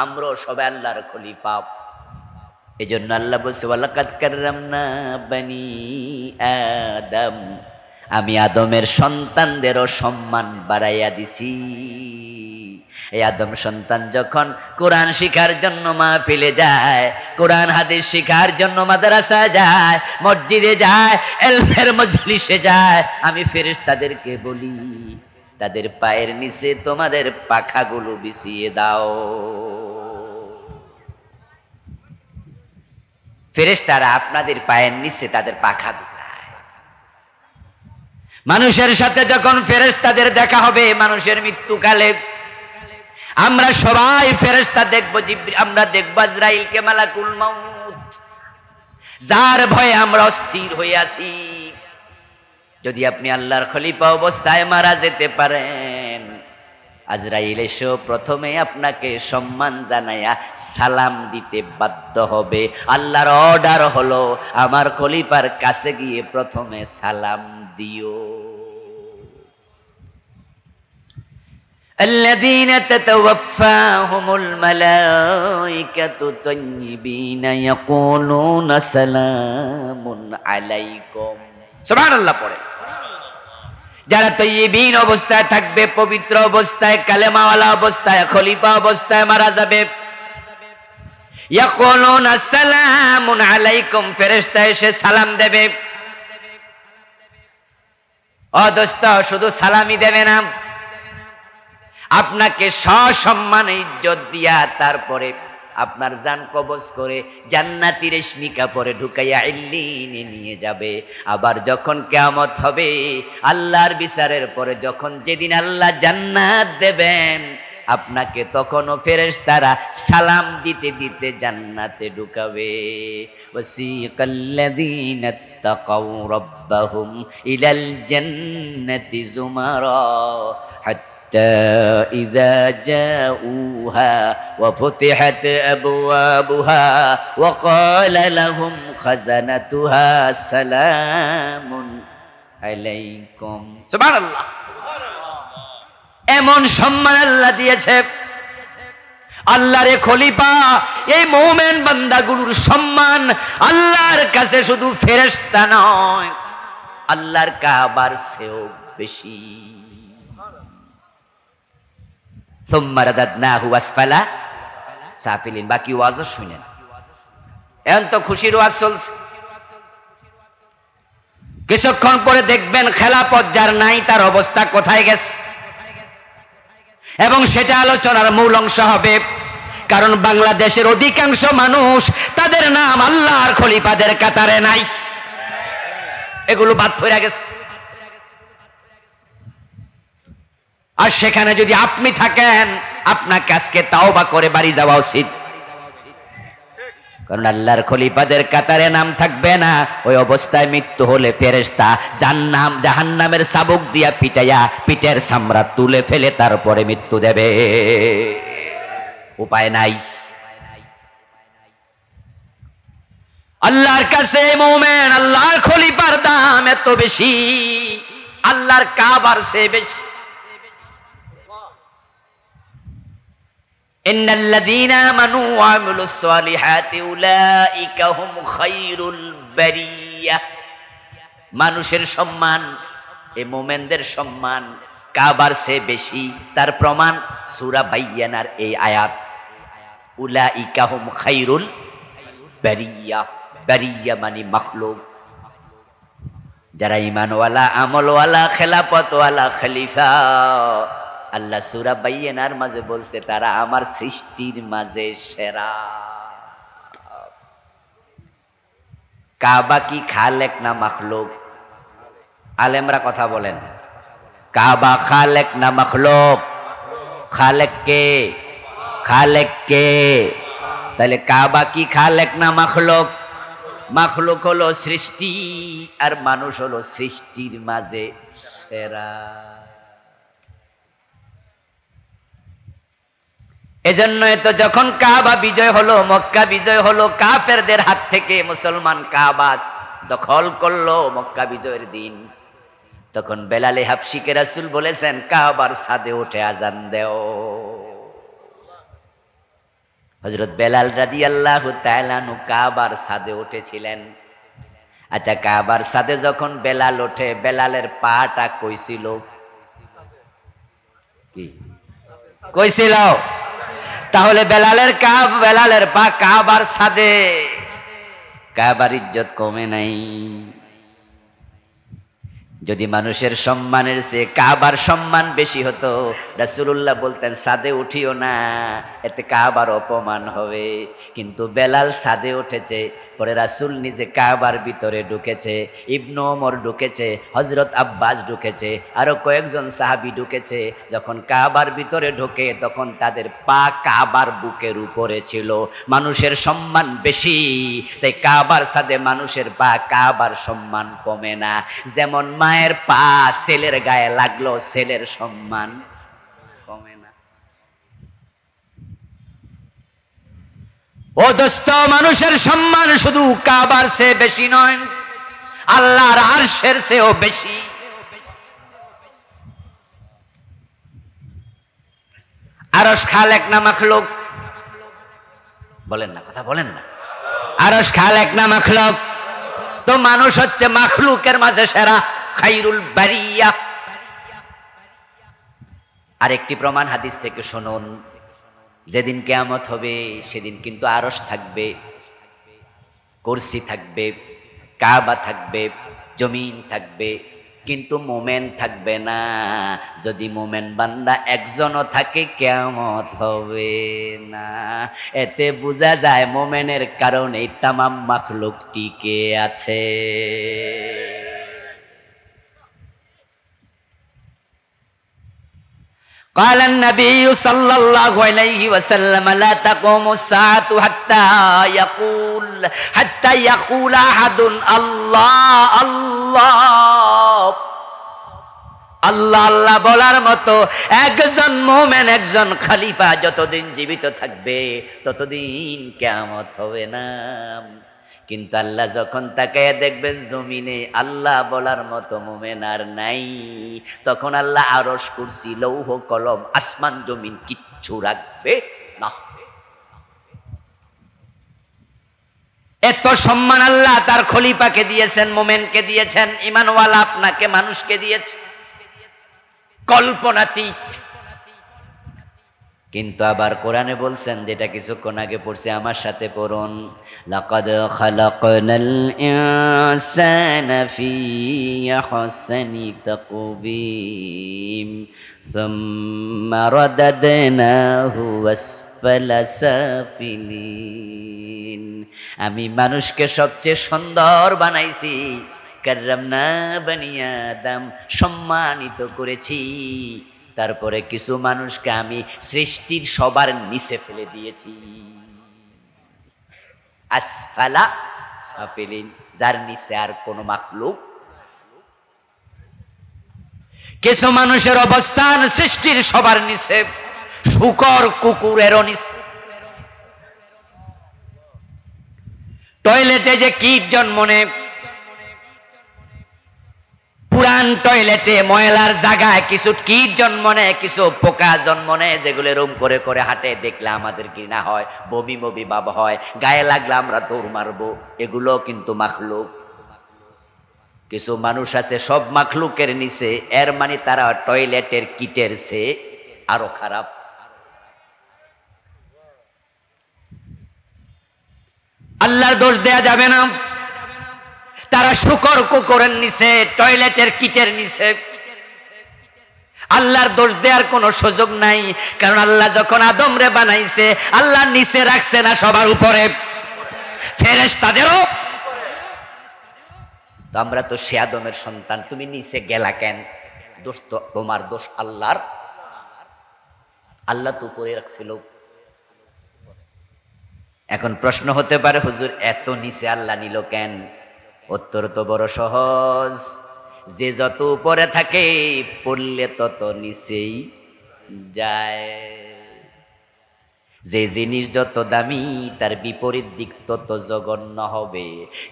আমরাও সবাই আল্লাহর খলিফা। এজন্য আল্লাহ বলছে ওয়ালাকাদ কাররামনা বানি আদম, আমি আদমের সন্তানদেরও সম্মান বাড়াইয়া দিছি। এই আদম সন্তান যখন কোরআন শিখার জন্য মাহফিলে যায়, কোরআন হাদিস শিখার জন্য মাদ্রাসা যায়, মসজিদে যায়, ইলমের মজলিসে যায়, আমি ফেরেশতাদেরকে বলি তাদের পায়ের নিচে তোমাদের পাখাগুলো বিছিয়ে দাও। ফেরেশতারা আপনাদের পায়ের নিচে তাদের পাখা বিছায়। মানুষের সাথে যখন ফেরেশতাদের দেখা হবে মানুষের মৃত্যুকালে, আমরা সবাই ফেরেশতা দেখবো, আমরা দেখবো আজরাইলকে, মালাকুল মাউত, যার ভয়ে আমরা অস্থির হয়ে আছি। যদি আপনি আল্লাহর খলিফা অবস্থায় মারা যেতে পারেন, আজরাইল এসে প্রথমে আপনাকে সম্মান জানায়া সালাম দিতে বাধ্য হবে। আল্লাহর অর্ডার হলো আমার খলিফার কাছে গিয়ে প্রথমে সালাম দিও। الذين تتوفاهم الملائكة طيبين يقولون سلام عليكم। সুবহানাল্লাহ পড়ে। যারা তৈয়িবিন অবস্থায় থাকবে, পবিত্র অবস্থায়, কালেমাওয়ালা অবস্থায়, খলিফা অবস্থায় মারা যাবে, ইয়াকুলুনা সালামুন আলাইকুম, ফেরেশতা এসে সালাম দেবে। ও দোস্ত, শুধু সালামই দেবে না, আপনাকে সসম্মানে ইজ্জত দিয়া তারপরে আপনার জান কবজ করে জান্নাতি রেশমি কাপড়ে ঢুকাইয়া ইল্লিনে নিয়ে যাবে। আবার যখন কিয়ামত হবে, আল্লাহর বিচারের পরে যখন যেদিন আল্লাহ জান্নাত দেবেন আপনাকে, তখনও ফেরেশতারা সালাম দিতে দিতে জান্নাতে ঢুকাবে। ওয়াসিকাল্লাযীনা তাকাউ রাব্বাহুম ইলাল জান্নাতি যুমারা إذا جاءوها وفتحت أبوابها وقال لهم خزنتها سلام عليكم। সুবহানাল্লাহ। এমন সম্মান আল্লাহ দিয়েছে, আল্লাহরে খলিফা, এই মুমিন বান্দাগুলোর সম্মান আল্লাহর কাছে শুধু ফেরেশতা নয়, আল্লাহর কাবার চেয়েও বেশি। সুম্মা রাদাদনাহু আসফালা সাফিলিন। বাকি ওয়াজও শুনেন, এখন তো খুশির ওয়াজ চলছে। কিছুক্ষণ পরে দেখবেন খেলাফত যার নাই তার অবস্থা কোথায় গেছে, এবং সেটা আলোচনার মূল অংশ হবে। কারণ বাংলাদেশের অধিকাংশ মানুষ তাদের নাম আল্লাহর খলিফাদের কাতারে নাই, এগুলো বাদ পড়ে গেছে। আর সেখানে যদি আপনি থাকেন, আপনাকে আজকে তাওবা করে বাড়ি যাওয়া উচিত। কারণ আল্লাহর খলিফাদের কাতারে নাম থাকবে না, ওই অবস্থায় মৃত্যু হলে ফেরেশতা জাহান্নামের চাবুক দিয়া পিটাইয়া পিঠের চামড়া তুলে ফেলে তারপরে মৃত্যু দেবে, উপায় নাই। আল্লাহর কাছে মুমিন আল্লাহর খলিফার দাম এত বেশি, আল্লাহর কাবার চেয়ে বেশি। ইন্নাল্লাযীনা আমানু ওয়া আমিলুস সালিহাতি উলাইকা হুম খায়রুল বারিয়া। মানুষের সম্মান, এই মুমিনদের সম্মান কাবার চেয়ে বেশি। তার প্রমাণ সূরা বাইয়ানার এই আয়াত, উলাইকা হুম খায়রুল বারিয়া। বারিয়া মানে মাখলুক, যারা ঈমানওয়ালা, আমলওয়ালা, খেলাফতওয়ালা, খলিফা। আল্লাহ সূরা বাইয়ানার মাঝে বলছে তারা আমার সৃষ্টির মাঝে সেরা। কাবা কি খালেক না মাখলুক? আলেমরা কথা বলেন, কাবা খালেক না মাখলুক? খালেক কে? খালেক কে? তাহলে কাবা কি খালেক না মাখলুক? মাখলুক হলো সৃষ্টি, আর মানুষ হলো সৃষ্টির মাঝে সেরা। এজন্যই তো যখন কাবা বিজয় হলো, মক্কা বিজয় হলো, কাফেরদের হাত থেকে মুসলমান কাবা দখল করলো মক্কা বিজয়ের দিন, তখন বেলালে হাবশিকে রাসূল বলেছেন কাবার ছাদে উঠে আজান দেও। হযরত বেলাল রাদিয়াল্লাহু তাআলা আনহু কাবার ছাদে উঠেছিলেন। আচ্ছা, কাবার ছাদে যখন বেলাল ওঠে, বেলালের পাটা কইছিল কি? কইছিল? তাহলে বেলালের পা কাবার ছাদে, কাবার ইজ্জত কমে নাই। যদি মানুষের সম্মানের চেয়ে কাবার সম্মান বেশি হতো, রাসূলুল্লাহ বলতেন ছাদে উঠিও না, এতে কাবার অপমান হবে। কিন্তু বেলাল ছাদে উঠেছে, পরে রাসূল নিজে কাবার ভিতরে ঢুকেছে, ইবনু ওমর ঢুকেছে, হযরত আব্বাস ঢুকেছে, আরো কয়েকজন সাহাবী ঢুকেছে। যখন কাবার ভিতরে ঢোকে তখন তাদের পা কাবার বুকের উপরে ছিল। মানুষের সম্মান বেশি, তাই কাবার ছাদে মানুষের পা, কাবার সম্মান কমে না। যেমন মায়ের পা ছেলের গায়ে লাগলো, ছেলের সম্মান কমে না। ও দোস্ত, মানুষের সম্মান শুধু কাবার চেয়ে বেশি নয়, আল্লাহর আরশের চেয়েও বেশি। আরশ খালেক না মাখলুক? বলেন না, কথা বলেন না। আরশ খালেক না মাখলুক? তো মানুষ হচ্ছে মাখলুকের মাঝে সেরা, খায়রুল বারিয়া। আরেকটি প্রমাণ হাদিস থেকে শুনুন, যেদিন কিয়ামত হবে সেদিন কিন্তু আরশ থাকবে, কুরসি থাকবে, কাবা থাকবে, জমিন থাকবে, কিন্তু মোমেন থাকবে না। যদি মোমেন বান্দা একজনও থাকে কিয়ামত হবে না। এতে বোঝা যায় মোমেনের কারণে তামাম মাখলুক টিকে আছে। قال النبي صلى الله عليه وسلم لا تقوم الساعة حتى يقول أحد الله الله আল্লাহ আল্লাহ বলার মতো একজন মুমিন, একজন খলিফা যতদিন জীবিত থাকবে ততদিন কিয়ামত হবে না। কিন্তু আল্লাহ যখন তাকায় দেখবেন জমিনে আল্লাহ বলার মতো মুমিন আর নাই, তখন আল্লাহ আরশ, কুরসি, লৌহ কলম, আসমান জমিন কিচ্ছু রাখবে না। এত সম্মান আল্লাহ তার খলিফাকে দিয়েছেন, মোমেনকে দিয়েছেন, ঈমানওয়ালা আপনাকে মানুষকে দিয়েছেন, কল্পনাতীত। কিন্তু আবার কোরআনে বলছেন, যেটা কিছুক্ষণ আগে পড়ছে, আমার সাথে পড়ুন, লাকাদ খালাকনাল ইনসানা ফি আহসানি তাকওয়িম সুম্মা রাদাদনাহু আসফালা সাফিলিন। আমি মানুষকে সবচেয়ে সুন্দর বানাইছি, কাররামনা বানি আদম, সম্মানিত করেছি। তারপরে কিছু মানুষকে আমি সৃষ্টির সবার নিচে ফেলে দিয়েছি, আসফালা সাফিলিন, যার নিচে আর কোনো মাখলুক। কিছু মানুষের অবস্থান সৃষ্টির সবার নিচে, শূকর কুকুরেরও নিচে। টয়লেটে যে কীট জন্ম নেয়, পুরান টয়লেটে ময়লার জায়গায় কিছু কীট জন্ম নেয়, কিছু পোকা জন্ম নেয়, যেগুলো রুম করে করে হাঁটে, দেখলে আমাদের ঘৃণা হয়, বমি বমি ভাব হয়, গায়ে লাগলে আমরা দৌড় মারবো। এগুলো কিন্তু মাখলুক। কিছু মানুষ আছে সব মাখলুকের নিচে, এর মানে তারা টয়লেটের কীটের চেয়ে আরো খারাপ। আল্লাহর দোষ দেয়া যাবে না, তারা শূকর কুকুরের নিচে, টয়লেটের কিটের নিচে। আল্লাহর দোষ দেওয়ার কোনো সুযোগ নাই, কারণ আল্লাহ যখন আদমরে বানাইছে, আল্লাহ নিচে রাখছে না সবার উপরে, ফেরেশতাদেরও। তো আমরা তো সে আদমের সন্তান, তুমি নিচে গেলা কেন? দোষ তো তোমার, দোষ আল্লাহর। আল্লাহ তো উপরে রাখছিল। এখন প্রশ্ন হতে পারে, হুজুর এত নিচে আল্লাহ নিল কেন? উত্তর তো বড় সহজ, যে যত উপরে থাকে পড়লে তত নিচেই যায়। যে জিনিস যত দামি তার বিপরীত দিক তত জঘন্য হবে।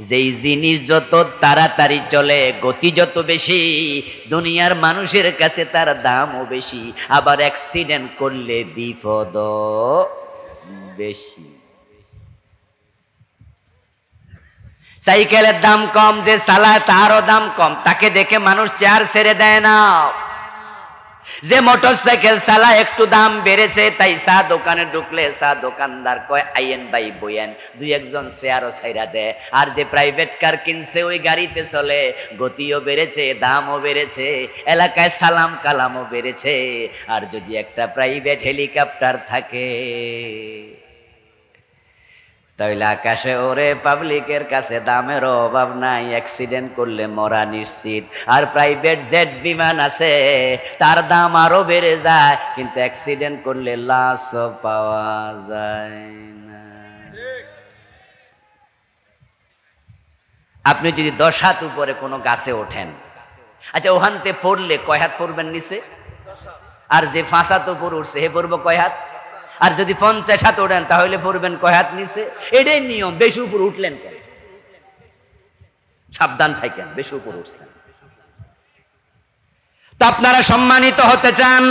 যেই জিনিস যত তাড়াতাড়ি চলে, গতি যত বেশি, দুনিয়ার মানুষের কাছে তার দামও বেশি। আবার অ্যাক্সিডেন্ট করলে বিপদ বেশি। সাইকেলের দাম কম, যে চালায় তারও দাম কম, তাকে দেখে মানুষ চেয়ার ছেড়ে দেয় না। যে মোটর সাইকেল চালায় একটু দাম বেড়েছে, তাই চা দোকানে ঢুকলে চা দোকানদার কয় আইয়েন ভাই বইয়েন, দুই একজন চেয়ারও ছাইরা দেয়। আর যে প্রাইভেট কার কিনছে, ওই গাড়িতে চলে, গতিও বেড়েছে, দামও বেড়েছে, এলাকায় সালাম কালামও বেড়েছে। আর যদি একটা প্রাইভেট হেলিকপ্টার থাকে, তাইলে আকাশে ওরে, পাবলিকের কাছে দামের অভাব নাই, অ্যাক্সিডেন্ট করলে মরা নিশ্চিত। আর প্রাইভেট জেট বিমান আছে, তার দাম আরো বেড়ে যায়, কিন্তু অ্যাক্সিডেন্ট করলে লাশও পাওয়া যায় না। আপনি যদি 10 হাত উপরে কোনো গাছে ওঠেন, আচ্ছা ওখানতে পড়লে কয় হাত পড়বেন নিচে? আর যে 5 হাত উপরে উঠছে, হে পড়বো কয় হাত? আর যদি 50 হাত ওঠেন, তাহলে পড়বেন কয় হাত নিচে? এটাই নিয়ম। বেশি উপর উঠলেন কেন? সাবধান থাকেন, বেশি উপর উঠছেন। তো আপনারা সম্মানিত হতে চান,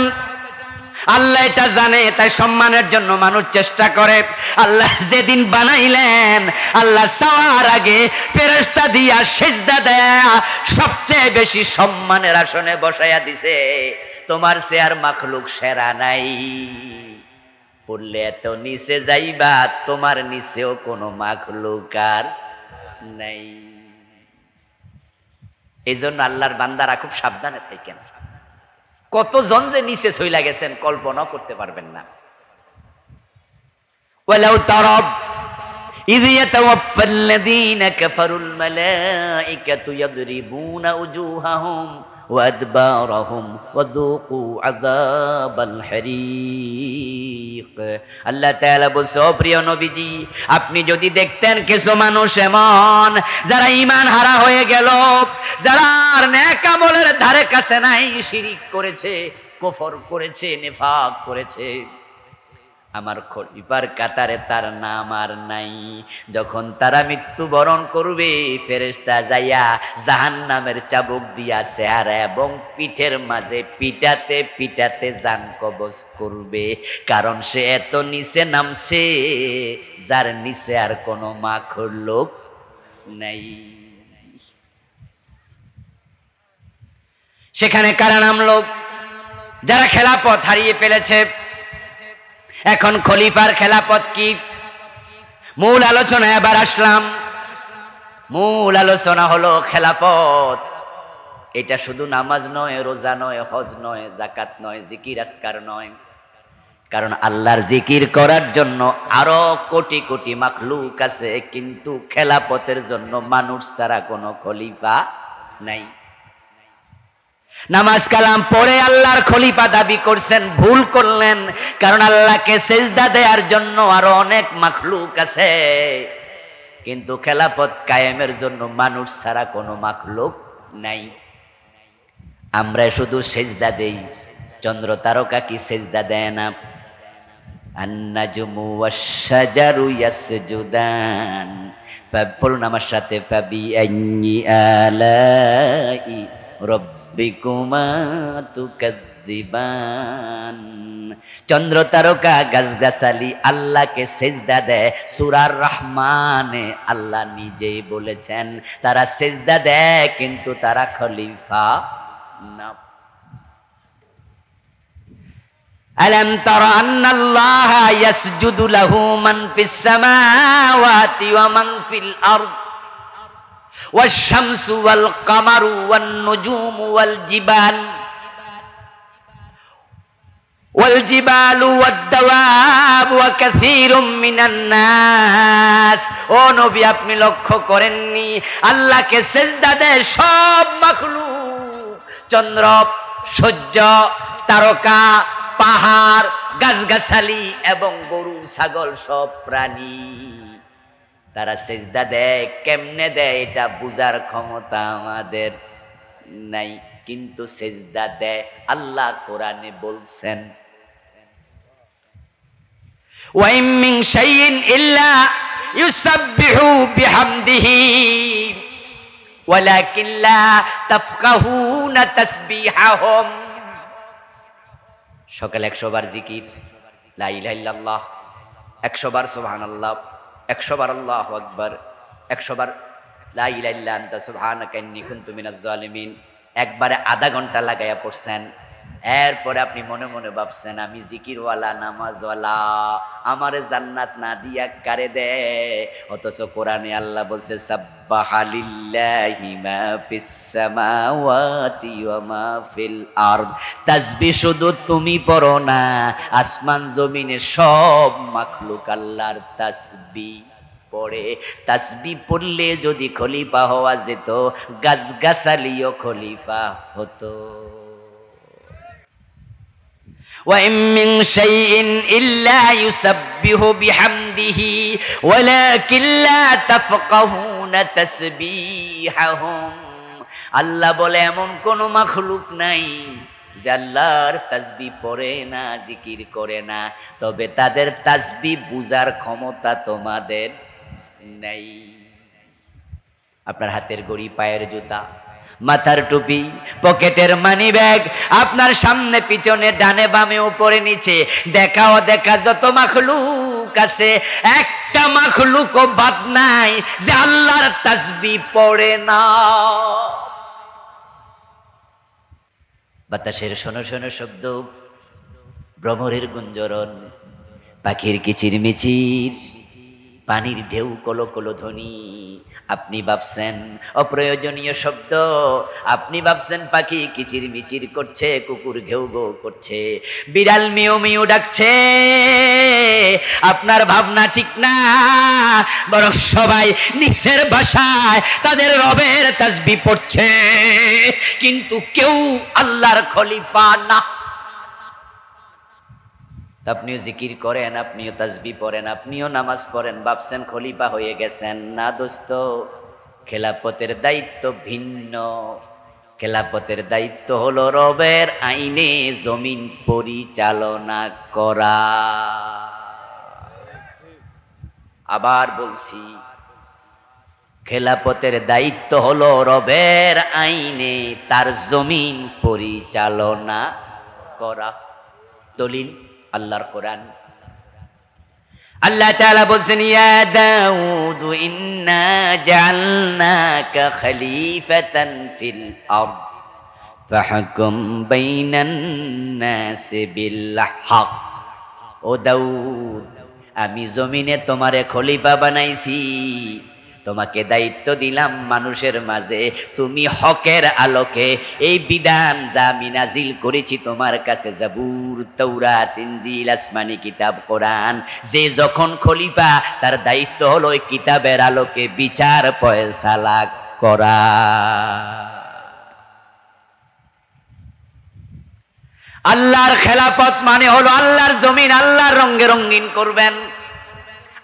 আল্লাহ এটা জানে, তাই সম্মানের জন্য মানুষ চেষ্টা করে। আল্লাহ যেদিন বানাইলেন, আল্লাহ চাওয়ার আগে ফেরেশতা দিয়া সিজদা দেয়া সবচেয়ে বেশি সম্মানের আসনে বসাইয়া দিছে। তোমার চেয়ার মাখলুক সেরা নাই, পড়লে এত নিচে যাইবা, তোমার নিচেও কোনো মাখলুক আর নাই। এই জন্য আল্লাহর বান্দারা খুব সাবধানে থাকেন। কতজন যে নিচে চইলা গেছেন কল্পনা করতে পারবেন না। ওয়ালাউ তারাব ইয ইয়াতাওয়াফাল্লাযীনা কাফারুল মালাঈকাতু ইয়াদরিবুনা উজুহাহুম ওয়া আদবারহুম ওয়া যুকু আযাবাল হারীক। আল্লাহ তাআলা বলছে, ও প্রিয় নবীজি, আপনি যদি দেখতেন কিছু মানুষ এমন যারা ঈমান হারা হয়ে গেল, যারা আর নেক আমলের ধারে কাছে নাই, শিরিক করেছে, কুফর করেছে, নিফাক করেছে, আমার খলিফার কাতারে তার নাম আর নাই। যখন তারা মৃত্যুবরণ করবে, ফেরেশতা যাইয়া জাহান্নামের চাবুক দিয়া চেহারা এবং পিঠের মাঝে পিটাতে পিটাতে জান কবজ করবে। কারণ সে এত নিচে নামছে, যার নিচে আর কোনো মাখলুক নাই। সেখানে কারা নামলো? যারা খেলাপথ হারিয়ে ফেলেছে। এখন খলিফার খেলাপথ কি? মূল আলোচনা এবার আসলাম। মূল আলোচনা হলো খেলাপথ। এটা শুধু নামাজ নয়, রোজা নয়, হজ নয়, যাকাত নয়, জিকির আজকার নয়। কারণ আল্লাহর জিকির করার জন্য আরো কোটি কোটি মাখলুক আছে, কিন্তু খেলাপথের জন্য মানুষ ছাড়া কোনো খলিফা নাই। নামাজ কালাম পড়ে আল্লাহর খলিফা দাবি করছেন, ভুল করলেন। কারণ আল্লাহকে সেজদা দেওয়ার জন্য আরো অনেক মাখলুক আছে, কিন্তু খেলাফত কায়েমের জন্য মানুষ ছাড়া কোনো মাখলুক নাই। আমরা শুধু সেজদা দেই, চন্দ্র তারকা কি সেজদা দেয় না? আন্নাজুমু ওয়াশ-শাজারু ইয়াসজুদান। বলুন আমার সাথে, ফাবিআইয়ি আলাই রব্বিকুমা তুকাজ্জিবান। চন্দ্র তারকা গাছগাছালি আল্লাহকে সেজদা দেয়। সূরা রহমানে আল্লাহ নিজেই বলেছেন তারা সেজদা দেয়, কিন্তু তারা খলিফা না। আলাম তারা আন্নাল্লাহা ইয়াসজুদু লাহু মান ফিস সামাওয়াতি ওয়া মান ফিল আরদ والشمس والقمر والنجوم والجبال والدواب وكثير من الناس। ও নবী, আপনি লক্ষ্য করেননি আল্লাহকে সেজদা দেয় সব মাখলুক? চন্দ্র, সূর্য, তারকা, পাহাড়, গাছগাছালি এবং গরু ছাগল, সব প্রাণী তারা সেজদা দেয়। কেমনে দেয় এটা বুঝার ক্ষমতা আমাদের নাই, কিন্তু সেজদা দেয়। আল্লাহ কোরআনে বলছেন, ওয়া ইন মিন শাইইন ইল্লা ইউসাব্বিহু বিহামদিহি ওয়ালাকিন লা তাফকাহুনা তাসবিহাহুম। সকালে 100 বার জিকির, লা ইলাহা ইল্লাল্লাহ, 100 বার সুবহানাল্লাহ, 100 বার আল্লাহু আকবার, 100 বার লা ইলাহা ইল্লা আনতা সুবহানাকা ইন্নী কুনতু মিনাজ জালিমিন। একবারে আধা ঘন্টা লাগাইয়া পড়ছেন। এরপরে আপনি মনে মনে ভাবছেন, আমি জিকিরওয়ালা, নামাজওয়ালা, আমারে জান্নাত না দিয়া কারে দে? অথচ কোরআনে আল্লাহ বলছে, সাব্বাহা লিল্লাহি মা ফিস সামাওয়াতি ওয়া মা ফিল আরদ। তাসবিহ শুধু তুমি পড়ো না, আসমান জমিনের সব মাখলুক আল্লাহর তাসবিহ পড়ে। তাসবিহ পড়লে যদি খলিফা হওয়া যেত, গাছগাছালিও খলিফা হতো। ওয়া ইন মিন শাইইন ইল্লা ইউসাব্বিহু বিহামদিহি ওয়ালাকিন লা তাফকাহুনা তাসবিহাহুম। আল্লাহ বলে এমন কোন মাখলুক নাই যে আল্লাহর তাসবিহ পড়ে না, জিকির করে না, তবে তাদের তাসবিহ বুঝার ক্ষমতা তোমাদের নাই। আপনার হাতের ঘড়ি, পায়ের জুতা, মাথার টুপি, পকেটের মানি ব্যাগ, আপনার সামনে পিছনে ডানে বামে উপরে নিচে দেখা অদেখা যত মাখলুক আছে, একটা মাখলুকও বাদ নাই যে আল্লাহর তাসবিহ পড়ে না। বাতাসের শোনো শোনো শব্দ, ভ্রমরের গুঞ্জরণ, পাখির কিচিরমিচির, পানির ঢেউ কলো কলো ধ্বনি। আপনি ভাবছেন অপ্রয়োজনীয় শব্দ, আপনি ভাবছেন পাখি কিচির মিচির করছে, কুকুর ঘেউ ঘেউ করছে, বিড়াল মিউ মিউ ডাকছে। আপনার ভাবনা ঠিক না, বরং সবাই নিচের ভাষায় তাদের রবের তাসবিহ পড়ছে, কিন্তু কেউ আল্লাহর খলিফা না। আপনিও জিকির করেন, আপনিও তাসবিহ পড়েন, আপনিও নামাজ পড়েন, ভাবছেন খলিফা হয়ে গেছেন। না দোস্ত, খেলাফতের দায়িত্ব ভিন্ন। খেলাফতের দায়িত্ব হলো রবের আইনে জমিন পরিচালনা করা। আবার বলছি, খেলাফতের দায়িত্ব হলো রবের আইনে তার জমিন পরিচালনা করা। দলিল আল্লাহর কোরআন। আল্লাহ তাআলা বলছেন, ইয়া দাউদ ইন্না জাআলনাকা খলিফাতান ফিল আরদ ফাহকুম বাইনান নাসি বিল হক। ও দাউদ, আমি জমিনে তোমারে খলিফা বানাইছি, তোমাকে দায়িত্ব দিলাম মানুষের মাঝে তুমি হকের আলোকে এই বিধান যা আমি নাজিল করেছি তোমার কাছে, জাবুর, তাওরাত, ইনজিল, আসমানি কিতাব, কোরআন, যে যখন খলিফা তার দায়িত্ব হলো ওই কিতাবের আলোকে বিচার ফয়সালা করা। আল্লাহর খেলাফত মানে হলো আল্লাহর জমিন আল্লাহর রঙে রঙিন করবেন।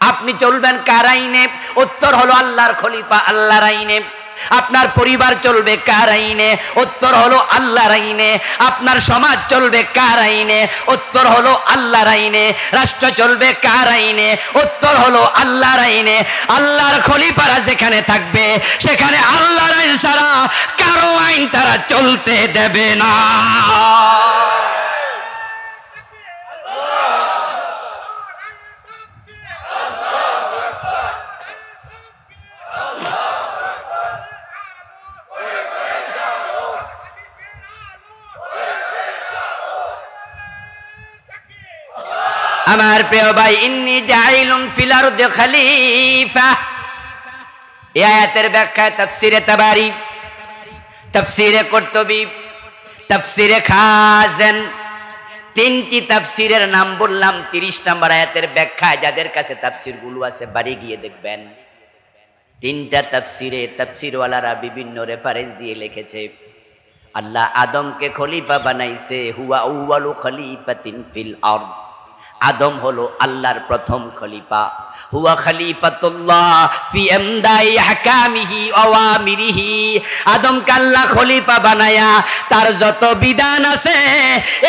আপনি চলবেন কার আইনে? উত্তর হলো আল্লাহর খলিফা আল্লাহর আইনে। আপনার পরিবার চলবে কার আইনে? উত্তর হলো আল্লাহর আইনে। আপনার সমাজ চলবে কার আইনে? উত্তর হলো আল্লাহর আইনে। রাষ্ট্র চলবে কার আইনে? উত্তর হলো আল্লাহর আইনে। আল্লাহর খলিফারা যেখানে থাকবে সেখানে আল্লাহর আইন ছাড়া কারো আইন তারা চলতে দেবে না। আমার প্রিয় ভাই, ইন্নী জাইলুন ফিল আরদি খলিফা, এই আয়াতের ব্যাখ্যা তাফসীরে তাবারি, তাফসীরে কুরতুবী, তাফসীরে খাজেন, তিনটি তাফসীরের নাম বললাম। 30 নম্বর আয়াতের ব্যাখ্যা যাদের কাছে তাফসীরগুলো আছে বাড়ি গিয়ে দেখবেন, তিনটা তাফসীরে তাফসীরওয়ালারা বিভিন্ন রেফারেন্স দিয়ে লিখেছে আল্লাহ আদমকে খলিফা বানাইছে, হুয়া আউয়ালু খলিফাতিন ফিল আরদ। আদম হলো আল্লাহর প্রথম খলিফা। হুয়া খলিফাতুল্লাহ ফি আমদাই আহকামিহি ওয়া আওয়ামিরিহি। আদমকে আল্লাহ খলিফা বানায়া তার যত বিধান আছে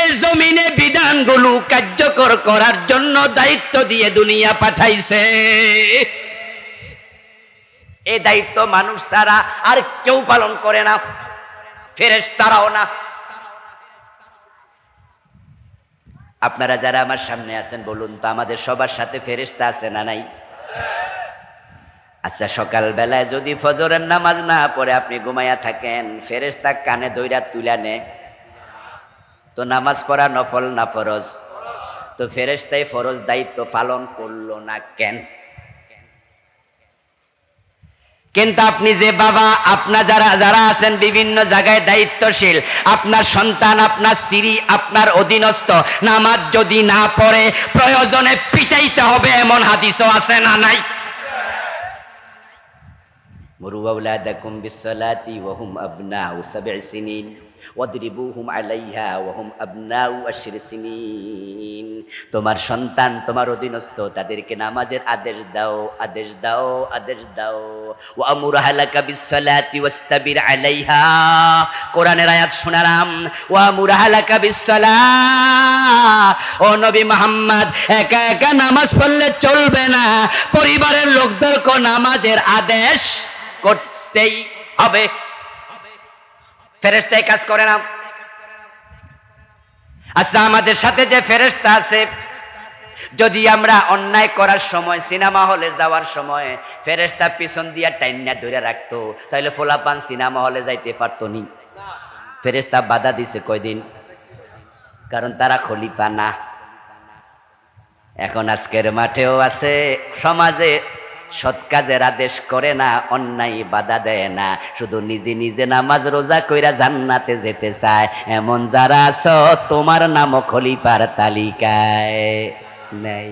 এই জমিনে বিধানগুলো কার্যকর করার জন্য দায়িত্ব দিয়ে দুনিয়া পাঠাইছে। এই দায়িত্ব মানুষ ছাড়া আর কেউ পালন করে না, ফেরেশতারাও না। আপনারা যারা আমার সামনে আছেন বলুন তো, আমাদের সবার সাথে ফেরেশতা আছে না নাই? আচ্ছা, সকাল বেলায় যদি ফজরের নামাজ না পড়ে আপনি ঘুমাইয়া থাকেন, ফেরেশতা কানে দইরা তুলে নে তো নামাজ পড়া নফল না ফরজ? তো ফেরেশতাই ফরজ দায়িত্ব পালন করলো না কেন? কিন্তু আপনি যে বাবা, আপনার যারা আছেন বিভিন্ন জায়গায় দায়িত্বশীল, আপনার সন্তান, আপনার স্ত্রী, আপনার অধীনস্থ নামাজ যদি না পড়ে প্রয়োজনে পিটাইতে হবে, এমন হাদিসও আছে না নাই? মুরু আওলাদাকুম বিসসালাতি ওয়া হুম আবনাউ 7 সিনিন ওয়াদরিবুহুম আলাইহা ওয়া হুম আবনাউ 10 সিনিন। তোমার সন্তান, তোমার অধীনস্থ, তাদেরকে নামাজের আদেশ দাও, আদেশ দাও, আদেশ দাও। ওয়া আমুর আহলাকা বিসসালাতি ওয়াস্তাবির আলাইহা। কোরআনের আয়াত শোনালাম, ওয়া আমুর আহলাকা বিসসালাহ। ও নবী মুহাম্মদ, একা একা নামাজ পড়লে চলবে না, পরিবারের লোকদেরকে নামাজের আদেশ করতেই হবে। ফেরেশতা কাজ করে না। আচ্ছা, আমাদের সাথে যে ফেরেশতা আছে, যদি আমরা অন্যায় করার সময়, সিনেমা হলে যাওয়ার সময় ফেরেশতা পিছন দিয়া টাইনা ধরে রাখতো, তাহলে ফোলাপান সিনেমা হলে যাইতে পারতো নি? ফেরেশতা বাধা দিছে কয়দিন? কারণ তারা খলিফা না। এখন আজকের মাঠেও আছে, সমাজে সৎ কাজের আদেশ করে না, অন্যায় বাধা দেয় না, শুধু নিজে নিজে নামাজ রোজা কইরা জান্নাতে যেতে চায়। এমন যারা আছো, তোমার নামও খলিফার তালিকায় নাই।